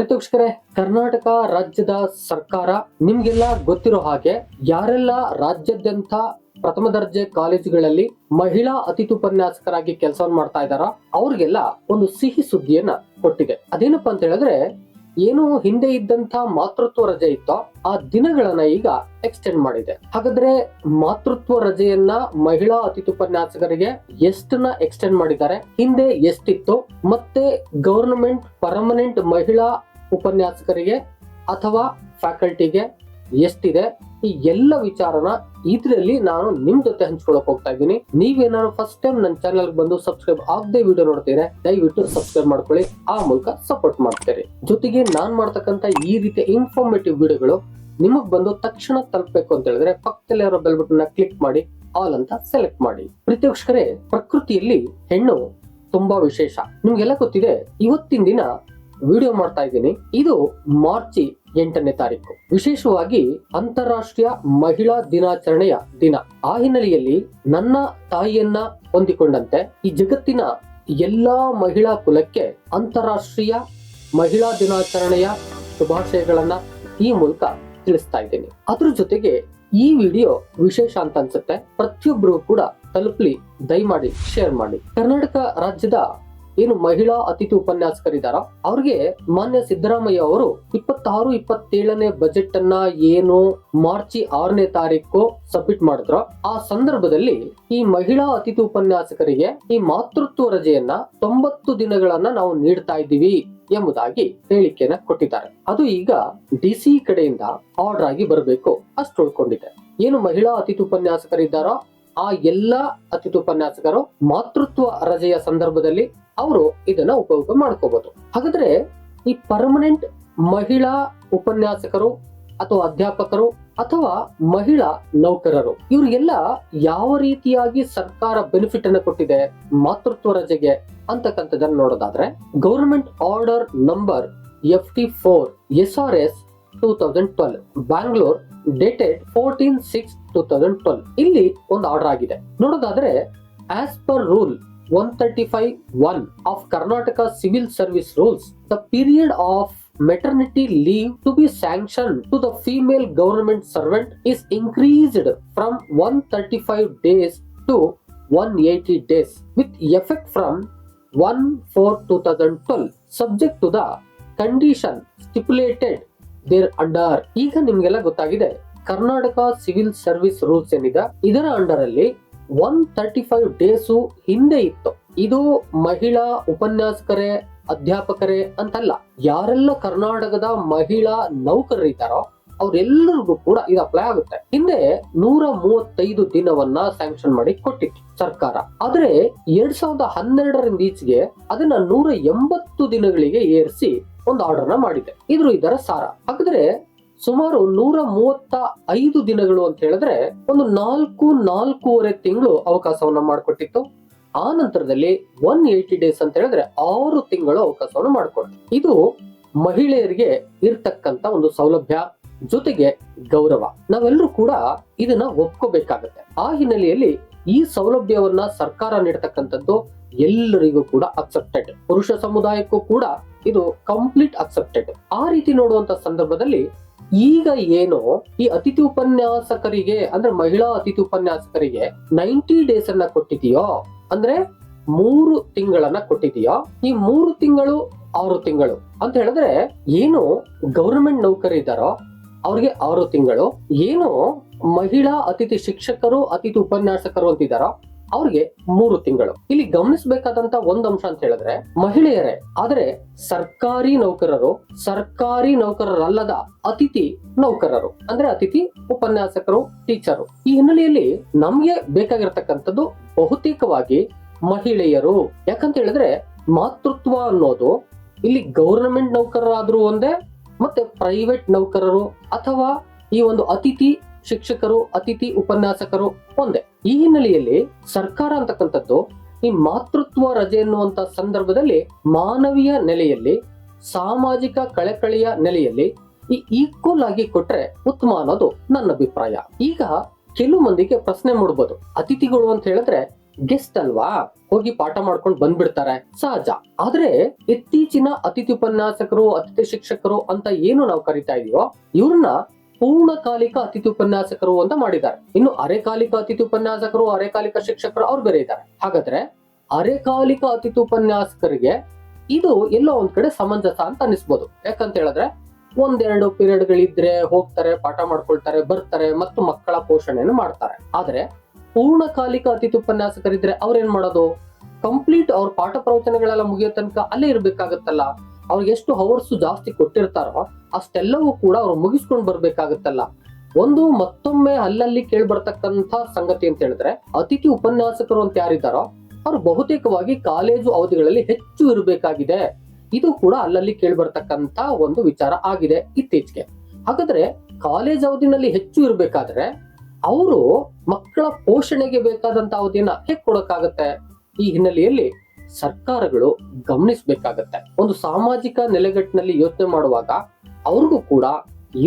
ಪ್ರತಿಪಕ್ಷಕರೇ, ಕರ್ನಾಟಕ ರಾಜ್ಯದ ಸರ್ಕಾರ ನಿಮ್ಗೆಲ್ಲ ಗೊತ್ತಿರೋ ಹಾಗೆ ಯಾರೆಲ್ಲ ರಾಜ್ಯಾದ್ಯಂತ ಪ್ರಥಮ ದರ್ಜೆ ಕಾಲೇಜುಗಳಲ್ಲಿ ಮಹಿಳಾ ಅತಿಥಿ ಉಪನ್ಯಾಸಕರಾಗಿ ಕೆಲಸವನ್ನು ಮಾಡ್ತಾ ಇದ್ದಾರ ಅವ್ರಿಗೆಲ್ಲ ಒಂದು ಸಿಹಿ ಸುದ್ದಿಯನ್ನ ಕೊಟ್ಟಿದೆ. ಅದೇನಪ್ಪಾ ಅಂತ ಹೇಳಿದ್ರೆ, ಏನು ಹಿಂದೆ ಇದ್ದಂತ ಮಾತೃತ್ವ ರಜೆ ಇತ್ತೋ ಆ ದಿನಗಳನ್ನ ಈಗ ಎಕ್ಸ್ಟೆಂಡ್ ಮಾಡಿದೆ. ಹಾಗಾದ್ರೆ ಮಾತೃತ್ವ ರಜೆಯನ್ನ ಮಹಿಳಾ ಅತಿಥಿ ಉಪನ್ಯಾಸಕರಿಗೆ ಎಷ್ಟನ್ನ ಎಕ್ಸ್ಟೆಂಡ್ ಮಾಡಿದ್ದಾರೆ, ಹಿಂದೆ ಎಷ್ಟಿತ್ತು, ಮತ್ತೆ ಗವರ್ನಮೆಂಟ್ ಪರ್ಮನೆಂಟ್ ಮಹಿಳಾ ಉಪನ್ಯಾಸಕರಿಗೆ ಅಥವಾ ಫ್ಯಾಕಲ್ಟಿಗೆ ಎಷ್ಟಿದೆ, ಈ ಎಲ್ಲ ವಿಚಾರನ ಇದರಲ್ಲಿ ನಾನು ನಿಮ್ ಜೊತೆ ಹಂಚ್ಕೊಳಕ್ ಹೋಗ್ತಾ ಇದ್ದೀನಿ. ನೀವೇನಾದ್ರು ಫಸ್ಟ್ ಟೈಮ್ ನನ್ನ ಚಾನಲ್ ಬಂದು ಸಬ್ಸ್ಕ್ರೈಬ್ ಆಗದೆ ವಿಡಿಯೋ ನೋಡ್ತೀರಾ, ದಯವಿಟ್ಟು ಸಬ್ಸ್ಕ್ರೈಬ್ ಮಾಡ್ಕೊಳ್ಳಿ, ಆ ಮೂಲಕ ಸಪೋರ್ಟ್ ಮಾಡ್ತೀರಿ. ಜೊತೆಗೆ ನಾನ್ ಮಾಡ್ತಕ್ಕಂತ ಈ ರೀತಿಯ ಇನ್ಫಾರ್ಮೇಟಿವ್ ವಿಡಿಯೋಗಳು ನಿಮಗ್ ಬಂದು ತಕ್ಷಣ ತಲುಪಬೇಕು ಅಂತ ಹೇಳಿದ್ರೆ ಪಕ್ಕದಲ್ಲಿ ಇರೋ ಬೆಲ್ ಬಟನ್ ಕ್ಲಿಕ್ ಮಾಡಿ ಆಲ್ ಅಂತ ಸೆಲೆಕ್ಟ್ ಮಾಡಿ. ಪ್ರೀತಿವೀಕ್ಷಕರೇ, ಪ್ರಕೃತಿಯಲ್ಲಿ ಹೆಣ್ಣು ತುಂಬಾ ವಿಶೇಷ. ನಿಮ್ಗೆಲ್ಲ ಗೊತ್ತಿದೆ. ಇವತ್ತಿನ ದಿನ ವಿಡಿಯೋ ಮಾಡ್ತಾ ಇದ್ದೀನಿ. ಇದು ಮಾರ್ಚ್ 8ನೇ ತಾರೀಕು, ವಿಶೇಷವಾಗಿ ಅಂತಾರಾಷ್ಟ್ರೀಯ ಮಹಿಳಾ ದಿನಾಚರಣೆಯ ದಿನ. ಆ ಹಿನ್ನೆಲೆಯಲ್ಲಿ ನನ್ನ ತಾಯಿಯನ್ನ ಹೊಂದಿಕೊಂಡಂತೆ ಈ ಜಗತ್ತಿನ ಎಲ್ಲಾ ಮಹಿಳಾ ಕುಲಕ್ಕೆ ಅಂತಾರಾಷ್ಟ್ರೀಯ ಮಹಿಳಾ ದಿನಾಚರಣೆಯ ಶುಭಾಶಯಗಳನ್ನ ಈ ಮೂಲಕ ತಿಳಿಸ್ತಾ ಇದ್ದೀನಿ. ಅದ್ರ ಜೊತೆಗೆ ಈ ವಿಡಿಯೋ ವಿಶೇಷ ಅಂತ ಅನ್ಸುತ್ತೆ, ಪ್ರತಿಯೊಬ್ಬರು ಕೂಡ ತಲುಪಲಿ, ದಯಮಾಡಿ ಶೇರ್ ಮಾಡಿ. ಕರ್ನಾಟಕ ರಾಜ್ಯದ ಏನು ಮಹಿಳಾ ಅತಿಥಿ ಉಪನ್ಯಾಸಕರಿದ್ದಾರೋ ಅವ್ರಿಗೆ ಮಾನ್ಯ ಸಿದ್ದರಾಮಯ್ಯ ಅವರು 26-27ನೇ ಬಜೆಟ್ ಅನ್ನ ಏನು ಮಾರ್ಚ್ 6ನೇ ತಾರೀಕು ಸಬ್ಮಿಟ್ ಮಾಡಿದ್ರು, ಆ ಸಂದರ್ಭದಲ್ಲಿ ಈ ಮಹಿಳಾ ಅತಿಥಿ ಉಪನ್ಯಾಸಕರಿಗೆ ಈ ಮಾತೃತ್ವ ರಜೆಯನ್ನ 90 ದಿನಗಳನ್ನ ನಾವು ನೀಡ್ತಾ ಇದ್ದೀವಿ ಎಂಬುದಾಗಿ ಹೇಳಿಕೆಯನ್ನ ಕೊಟ್ಟಿದ್ದಾರೆ. ಅದು ಈಗ ಡಿಸಿ ಕಡೆಯಿಂದ ಆರ್ಡರ್ ಆಗಿ ಬರಬೇಕು ಅಷ್ಟು ಉಳ್ಕೊಂಡಿದೆ. ಏನು ಮಹಿಳಾ ಅತಿಥಿ ಉಪನ್ಯಾಸಕರಿದ್ದಾರೋ ಆ ಎಲ್ಲಾ ಅತಿಥಿ ಉಪನ್ಯಾಸಕರು ಮಾತೃತ್ವ ರಜೆಯ ಸಂದರ್ಭದಲ್ಲಿ ಅವರು ಇದನ್ನ ಉಪಯೋಗ ಮಾಡ್ಕೋಬಹುದು. ಹಾಗಾದ್ರೆ ಈ ಪರ್ಮನೆಂಟ್ ಮಹಿಳಾ ಉಪನ್ಯಾಸಕರು ಅಥವಾ ಅಧ್ಯಾಪಕರು ಅಥವಾ ಮಹಿಳಾ ನೌಕರರು ಇವ್ರಿಗೆಲ್ಲ ಯಾವ ರೀತಿಯಾಗಿ ಸರ್ಕಾರ ಬೆನಿಫಿಟ್ ಅನ್ನು ಕೊಟ್ಟಿದೆ ಮಾತೃತ್ವ ರಜೆಗೆ ಅಂತಕ್ಕಂಥದ್ದನ್ನು ನೋಡೋದಾದ್ರೆ, government order number FT4 SRS 2012 Bangalore dated 14/6/2012 ಇಲ್ಲಿ ಒಂದು ಆರ್ಡರ್ ಆಗಿದೆ. ನೋಡೋದಾದ್ರೆ, as per rule 135(1) of Karnataka Civil Service Rules, the period of maternity leave to be sanctioned to the female government servant is increased from 135 days to 180 days with effect from 1/4/2012 subject to the condition stipulated there under. ಈಗ ನಿಮ್ಗೆಲ್ಲ ಗೊತ್ತಾಗಿದೆ, Karnataka civil service rules ಏನಿದೆ ಇದರ under ಅಲ್ಲಿ 135 days ಹಿಂದೆ ಇತ್ತು. ಇದು ಮಹಿಳಾ ಉಪನ್ಯಾಸಕರೇ ಅಧ್ಯಾಪಕರೇ ಅಂತಲ್ಲ, ಯಾರೆಲ್ಲ ಕರ್ನಾಟಕದ ಮಹಿಳಾ ನೌಕರರಿದ್ದಾರೋ ಅವ್ರೆಲ್ಲರಿಗೂ ಕೂಡ ಇದು ಅಪ್ಲೈ ಆಗುತ್ತೆ. ಹಿಂದೆ 135 ದಿನವನ್ನ ಸ್ಯಾಂಕ್ಷನ್ ಮಾಡಿ ಕೊಟ್ಟಿತ್ತು ಸರ್ಕಾರ. ಆದ್ರೆ 2012ರಿಂದ ಈಚೆಗೆ ಅದನ್ನ 180 ದಿನಗಳಿಗೆ ಏರಿಸಿ ಒಂದು ಆರ್ಡರ್ ನ ಮಾಡಿದೆ. ಇದರ ಸಾರ ಹಾಗಾದ್ರೆ ಸುಮಾರು 135 ದಿನಗಳು ಅಂತ ಹೇಳಿದ್ರೆ ಒಂದು 4-4.5 ತಿಂಗಳು ಅವಕಾಶವನ್ನ ಮಾಡಿಕೊಟ್ಟಿತ್ತು. ಆ ನಂತರದಲ್ಲಿ 180 ಡೇಸ್ ಅಂತ ಹೇಳಿದ್ರೆ 6 ತಿಂಗಳು ಅವಕಾಶವನ್ನು ಮಾಡಿಕೊಡ್ತು. ಇದು ಮಹಿಳೆಯರಿಗೆ ಇರ್ತಕ್ಕಂತ ಒಂದು ಸೌಲಭ್ಯ, ಜೊತೆಗೆ ಗೌರವ. ನಾವೆಲ್ಲರೂ ಕೂಡ ಇದನ್ನ ಒಪ್ಕೋಬೇಕಾಗತ್ತೆ. ಆ ಹಿನ್ನೆಲೆಯಲ್ಲಿ ಈ ಸೌಲಭ್ಯವನ್ನ ಸರ್ಕಾರ ನೀಡತಕ್ಕಂಥದ್ದು ಎಲ್ಲರಿಗೂ ಕೂಡ ಅಕ್ಸೆಪ್ಟೆಡ್, ಪುರುಷ ಸಮುದಾಯಕ್ಕೂ ಕೂಡ ಇದು ಕಂಪ್ಲೀಟ್ ಅಕ್ಸೆಪ್ಟೆಡ್. ಆ ರೀತಿ ನೋಡುವಂತ ಸಂದರ್ಭದಲ್ಲಿ ಈಗ ಏನು ಈ ಅತಿಥಿ ಉಪನ್ಯಾಸಕರಿಗೆ ಅಂದ್ರೆ ಮಹಿಳಾ ಅತಿಥಿ ಉಪನ್ಯಾಸಕರಿಗೆ 90 ಡೇಸ್ ಅನ್ನ ಕೊಟ್ಟಿದೆಯೋ, ಅಂದ್ರೆ 3 ತಿಂಗಳನ್ನ ಕೊಟ್ಟಿದೆಯೋ, ಈ 3 ತಿಂಗಳು 6 ತಿಂಗಳು ಅಂತ ಹೇಳಿದ್ರೆ ಏನು ಗವರ್ನಮೆಂಟ್ ನೌಕರಿದ್ದಾರೋ ಅವ್ರಿಗೆ 6 ತಿಂಗಳು, ಏನು ಮಹಿಳಾ ಅತಿಥಿ ಶಿಕ್ಷಕರು ಅತಿಥಿ ಉಪನ್ಯಾಸಕರು ಅಂತಿದ್ದಾರೋ ಅವ್ರಿಗೆ 3 ತಿಂಗಳು. ಇಲ್ಲಿ ಗಮನಿಸಬೇಕಾದಂತ ಒಂದ್ ಅಂಶ ಅಂತ ಹೇಳಿದ್ರೆ, ಮಹಿಳೆಯರೇ ಆದ್ರೆ ಸರ್ಕಾರಿ ನೌಕರರಲ್ಲದ ಅತಿಥಿ ನೌಕರರು ಅಂದ್ರೆ ಅತಿಥಿ ಉಪನ್ಯಾಸಕರು, ಟೀಚರು. ಈ ಹಿನ್ನೆಲೆಯಲ್ಲಿ ನಮ್ಗೆ ಬೇಕಾಗಿರ್ತಕ್ಕಂಥದ್ದು ಬಹುತೇಕವಾಗಿ ಮಹಿಳೆಯರು. ಯಾಕಂತ ಹೇಳಿದ್ರೆ ಮಾತೃತ್ವ ಅನ್ನೋದು ಇಲ್ಲಿ ಗವರ್ನಮೆಂಟ್ ನೌಕರರಾದ್ರೂ ಒಂದೇ, ಮತ್ತೆ ಪ್ರೈವೇಟ್ ನೌಕರರು ಅಥವಾ ಈ ಒಂದು ಅತಿಥಿ ಶಿಕ್ಷಕರು ಅತಿಥಿ ಉಪನ್ಯಾಸಕರು ಒಂದೇ. ಈ ಹಿನ್ನೆಲೆಯಲ್ಲಿ ಸರ್ಕಾರ ಅಂತಕ್ಕಂಥದ್ದು ಈ ಮಾತೃತ್ವ ರಜೆ ಎನ್ನುವಂತ ಸಂದರ್ಭದಲ್ಲಿ ಮಾನವೀಯ ನೆಲೆಯಲ್ಲಿ, ಸಾಮಾಜಿಕ ಕಳಕಳಿಯ ನೆಲೆಯಲ್ಲಿ ಈ ಈಕ್ವಲ್ ಆಗಿ ಕೊಟ್ರೆ ಉತ್ತಮ ಅನ್ನೋದು ನನ್ನ ಅಭಿಪ್ರಾಯ. ಈಗ ಕೆಲವು ಮಂದಿಗೆ ಪ್ರಶ್ನೆ ಮೂಡಬಹುದು, ಅತಿಥಿಗಳು ಅಂತ ಹೇಳಿದ್ರೆ ಗೆಸ್ಟ್ ಅಲ್ವಾ, ಹೋಗಿ ಪಾಠ ಮಾಡ್ಕೊಂಡು ಬಂದ್ಬಿಡ್ತಾರೆ, ಸಹಜ. ಆದ್ರೆ ಇತ್ತೀಚಿನ ಅತಿಥಿ ಉಪನ್ಯಾಸಕರು, ಅತಿಥಿ ಶಿಕ್ಷಕರು ಅಂತ ಏನು ನಾವು ಕರಿತಾ ಇದೀವೋ ಇವ್ರನ್ನ ಪೂರ್ಣಕಾಲಿಕ ಅತಿಥಿ ಉಪನ್ಯಾಸಕರು ಅಂತ ಮಾಡಿದ್ದಾರೆ. ಇನ್ನು ಅರೆಕಾಲಿಕ ಅತಿಥಿ ಉಪನ್ಯಾಸಕರು, ಅರೆಕಾಲಿಕ ಶಿಕ್ಷಕರು ಅವ್ರು ಬೇರೆ ಇದ್ದಾರೆ. ಹಾಗಾದ್ರೆ ಅರೆಕಾಲಿಕ ಅತಿಥಿ ಉಪನ್ಯಾಸಕರಿಗೆ ಇದು ಎಲ್ಲೋ ಒಂದ್ ಕಡೆ ಸಮಂಜಸ ಅಂತ ಅನಿಸ್ಬೋದು. ಯಾಕಂತ ಹೇಳಿದ್ರೆ ಒಂದೆರಡು ಪೀರಿಯಡ್ಗಳಿದ್ರೆ ಹೋಗ್ತಾರೆ, ಪಾಠ ಮಾಡ್ಕೊಳ್ತಾರೆ, ಬರ್ತಾರೆ ಮತ್ತು ಮಕ್ಕಳ ಪೋಷಣೆಯನ್ನು ಮಾಡ್ತಾರೆ. ಆದ್ರೆ ಪೂರ್ಣಕಾಲಿಕ ಅತಿಥಿ ಉಪನ್ಯಾಸಕರಿದ್ರೆ ಅವ್ರೇನ್ ಮಾಡೋದು? ಕಂಪ್ಲೀಟ್ ಅವ್ರ ಪಾಠ ಪ್ರವಚನಗಳೆಲ್ಲ ಮುಗಿಯೋ ತನಕ ಅಲ್ಲೇ ಇರ್ಬೇಕಾಗತ್ತಲ್ಲ. ಅವ್ರಿಗೆ ಎಷ್ಟು ಅವರ್ಸ್ ಜಾಸ್ತಿ ಕೊಟ್ಟಿರ್ತಾರೋ ಅಷ್ಟೆಲ್ಲವೂ ಕೂಡ ಅವ್ರು ಮುಗಿಸ್ಕೊಂಡ್ ಬರ್ಬೇಕಾಗತ್ತಲ್ಲ. ಒಂದು ಮತ್ತೊಮ್ಮೆ ಅಲ್ಲಲ್ಲಿ ಕೇಳ್ಬರ್ತಕ್ಕಂಥ ಸಂಗತಿ ಅಂತ ಹೇಳಿದ್ರೆ, ಅತಿಥಿ ಉಪನ್ಯಾಸಕರು ಅಂತ ಯಾರಿದ್ದಾರೋ ಅವ್ರು ಬಹುತೇಕವಾಗಿ ಕಾಲೇಜು ಅವಧಿಗಳಲ್ಲಿ ಹೆಚ್ಚು ಇರಬೇಕಾಗಿದೆ. ಇದು ಕೂಡ ಅಲ್ಲಲ್ಲಿ ಕೇಳ್ಬರ್ತಕ್ಕಂಥ ಒಂದು ವಿಚಾರ ಆಗಿದೆ ಇತ್ತೀಚೆಗೆ. ಹಾಗಾದ್ರೆ ಕಾಲೇಜ್ ಅವಧಿನಲ್ಲಿ ಹೆಚ್ಚು ಇರ್ಬೇಕಾದ್ರೆ ಅವರು ಮಕ್ಕಳ ಪೋಷಣೆಗೆ ಬೇಕಾದಂತ ಅವಧಿಯನ್ನ ಹೇಗೆ ಕೊಡಕ್ಕಾಗತ್ತೆ? ಈ ಹಿನ್ನೆಲೆಯಲ್ಲಿ ಸರ್ಕಾರಗಳು ಗಮನಿಸಬೇಕಾಗತ್ತೆ. ಒಂದು ಸಾಮಾಜಿಕ ನೆಲೆಗಟ್ಟಿನಲ್ಲಿ ಯೋಚನೆ ಮಾಡುವಾಗ ಅವ್ರಿಗೂ ಕೂಡ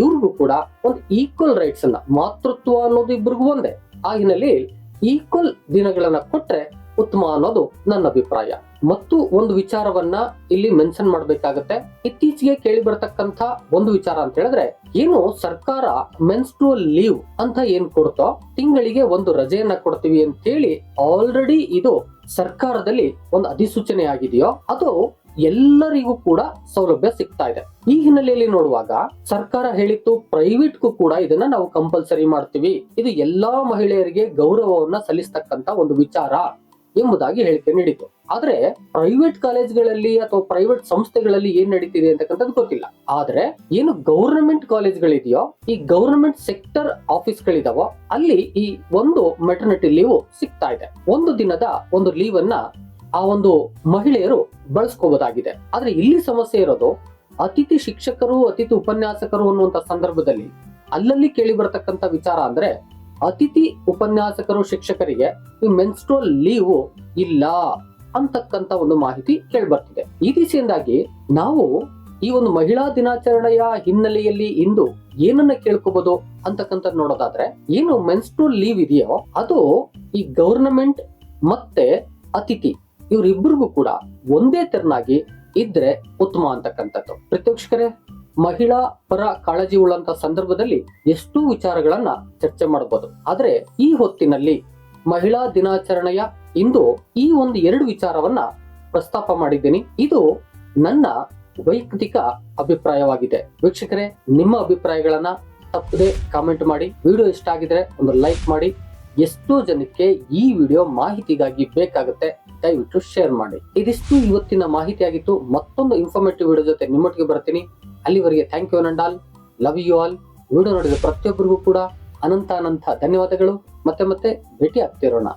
ಇವ್ರಿಗೂ ಕೂಡ ಒಂದು ಈಕ್ವಲ್ ರೈಟ್ಸ್ ಅನ್ನ, ಮಾತೃತ್ವ ಅನ್ನೋದು ಇಬ್ಬರಿಗೂ ಒಂದೇ. ಆ ಹಿನ್ನೆಲೆಯಲ್ಲಿ ಈಕ್ವಲ್ ದಿನಗಳನ್ನ ಕೊಟ್ರೆ ಉತ್ತಮ ಅನ್ನೋದು ನನ್ನ ಅಭಿಪ್ರಾಯ. ಮತ್ತು ಒಂದು ವಿಚಾರವನ್ನ ಇಲ್ಲಿ ಮೆನ್ಷನ್ ಮಾಡ್ಬೇಕಾಗತ್ತೆ. ಇತ್ತೀಚೆಗೆ ಕೇಳಿ ಬರ್ತಕ್ಕಂಥ ಒಂದು ವಿಚಾರ ಅಂತ ಹೇಳಿದ್ರೆ, ಏನು ಸರ್ಕಾರ ಮೆನ್ಸ್ಟ್ರುವಲ್ ಲೀವ್ ಅಂತ ಏನ್ ಕೊಡ್ತೋ, ತಿಂಗಳಿಗೆ ಒಂದು ರಜೆಯನ್ನ ಕೊಡ್ತೀವಿ ಅಂತ ಹೇಳಿ ಆಲ್ರೆಡಿ ಇದು ಸರ್ಕಾರದಲ್ಲಿ ಒಂದು ಅಧಿಸೂಚನೆ ಆಗಿದೆಯೋ ಅದು ಎಲ್ಲರಿಗೂ ಕೂಡ ಸೌಲಭ್ಯ ಸಿಗ್ತಾ ಇದೆ. ಈ ಹಿನ್ನೆಲೆಯಲ್ಲಿ ನೋಡುವಾಗ ಸರ್ಕಾರ ಹೇಳಿತ್ತು ಪ್ರೈವೇಟ್ಗೂ ಕೂಡ ಇದನ್ನ ನಾವು ಕಂಪಲ್ಸರಿ ಮಾಡ್ತೀವಿ, ಇದು ಎಲ್ಲಾ ಮಹಿಳೆಯರಿಗೆ ಗೌರವವನ್ನ ಸಲ್ಲಿಸ್ತಕ್ಕಂತ ಒಂದು ವಿಚಾರ ಎಂಬುದಾಗಿ ಹೇಳಿಕೆ ನೀಡಿತು. ಆದ್ರೆ ಪ್ರೈವೇಟ್ ಕಾಲೇಜ್ಗಳಲ್ಲಿ ಅಥವಾ ಪ್ರೈವೇಟ್ ಸಂಸ್ಥೆಗಳಲ್ಲಿ ಏನ್ ನಡೀತಿದೆ ಅಂತಕ್ಕಂಥದ್ದು ಗೊತ್ತಿಲ್ಲ. ಆದ್ರೆ ಏನು ಗೌರ್ನಮೆಂಟ್ ಕಾಲೇಜ್ಗಳಿದೆಯೋ, ಈ ಗೌರ್ನಮೆಂಟ್ ಸೆಕ್ಟರ್ ಆಫೀಸ್ಗಳಿದಾವೋ ಅಲ್ಲಿ ಈ ಒಂದು ಮೆಟರ್ನಿಟಿ ಲೀವ್ ಸಿಗ್ತಾ ಇದೆ. ಒಂದು ದಿನದ ಒಂದು ಲೀವ್ ಅನ್ನ ಆ ಒಂದು ಮಹಿಳೆಯರು ಬಳಸ್ಕೋಬಹುದಾಗಿದೆ. ಆದ್ರೆ ಇಲ್ಲಿ ಸಮಸ್ಯೆ ಇರೋದು ಅತಿಥಿ ಶಿಕ್ಷಕರು, ಅತಿಥಿ ಉಪನ್ಯಾಸಕರು ಅನ್ನುವಂತ ಸಂದರ್ಭದಲ್ಲಿ ಅಲ್ಲಲ್ಲಿ ಕೇಳಿ ಬರತಕ್ಕಂತ ವಿಚಾರ ಅಂದ್ರೆ, ಅತಿಥಿ ಉಪನ್ಯಾಸಕರು ಶಿಕ್ಷಕರಿಗೆ ಈ ಮೆನ್ಸ್ಟ್ರುವಲ್ ಲೀವ್ ಇಲ್ಲ ಅಂತಕ್ಕಂತ ಒಂದು ಮಾಹಿತಿ ಕೇಳಿ ಬರ್ತಿದೆ. ಈ ದಿಸೆಯಿಂದಾಗಿ ನಾವು ಈ ಒಂದು ಮಹಿಳಾ ದಿನಾಚರಣೆಯ ಹಿನ್ನೆಲೆಯಲ್ಲಿ ಇಂದು ಏನನ್ನ ಕೇಳ್ಕೋಬಹುದು ಅಂತಕ್ಕಂಥ ನೋಡೋದಾದ್ರೆ, ಏನು ಮೆನ್ಸ್ಟ್ರುವಲ್ ಲೀವ್ ಇದೆಯೋ ಅದು ಈ ಗವರ್ನಮೆಂಟ್ ಮತ್ತೆ ಅತಿಥಿ ಇವರಿಬ್ಬರಿಗೂ ಕೂಡ ಒಂದೇ ತೆರನಾಗಿ ಇದ್ರೆ ಉತ್ತಮ ಅಂತಕ್ಕಂಥದ್ದು. ಪ್ರೇಕ್ಷಕರೇ, ಮಹಿಳಾ ಪರ ಕಾಳಜಿ ಉಳ್ಳಂತ ಸಂದರ್ಭದಲ್ಲಿ ಎಷ್ಟೋ ವಿಚಾರಗಳನ್ನ ಚರ್ಚೆ ಮಾಡಬಹುದು. ಆದ್ರೆ ಈ ಹೊತ್ತಿನಲ್ಲಿ ಮಹಿಳಾ ದಿನಾಚರಣೆಯ ಇಂದು ಈ ಒಂದು 2 ವಿಚಾರವನ್ನ ಪ್ರಸ್ತಾಪ ಮಾಡಿದ್ದೀನಿ. ಇದು ನನ್ನ ವೈಯಕ್ತಿಕ ಅಭಿಪ್ರಾಯವಾಗಿದೆ. ವೀಕ್ಷಕರೇ, ನಿಮ್ಮ ಅಭಿಪ್ರಾಯಗಳನ್ನ ತಪ್ಪದೆ ಕಾಮೆಂಟ್ ಮಾಡಿ. ವಿಡಿಯೋ ಇಷ್ಟ ಆಗಿದ್ರೆ ಒಂದು ಲೈಕ್ ಮಾಡಿ. ಎಷ್ಟೋ ಜನಕ್ಕೆ ಈ ವಿಡಿಯೋ ಮಾಹಿತಿಗಾಗಿ ಬೇಕಾಗುತ್ತೆ, ದಯವಿಟ್ಟು ಶೇರ್ ಮಾಡಿ. ಇದಿಷ್ಟು ಇವತ್ತಿನ ಮಾಹಿತಿ ಆಗಿತ್ತು. ಮತ್ತೊಂದು ಇನ್ಫಾರ್ಮೇಟಿವ್ ವಿಡಿಯೋ ಜೊತೆ ನಿಮ್ಮೊಟ್ಟಿಗೆ ಬರ್ತೀನಿ. ಅಲ್ಲಿವರೆಗೆ thank you and love you all. Video ನೋಡಿದ ಪ್ರತಿಯೊಬ್ಬರಿಗೂ ಕೂಡ ಅನಂತ ಧನ್ಯವಾದಗಳು. ಮತ್ತೆ ಭೇಟಿ ಆಗ್ತಿರೋಣ.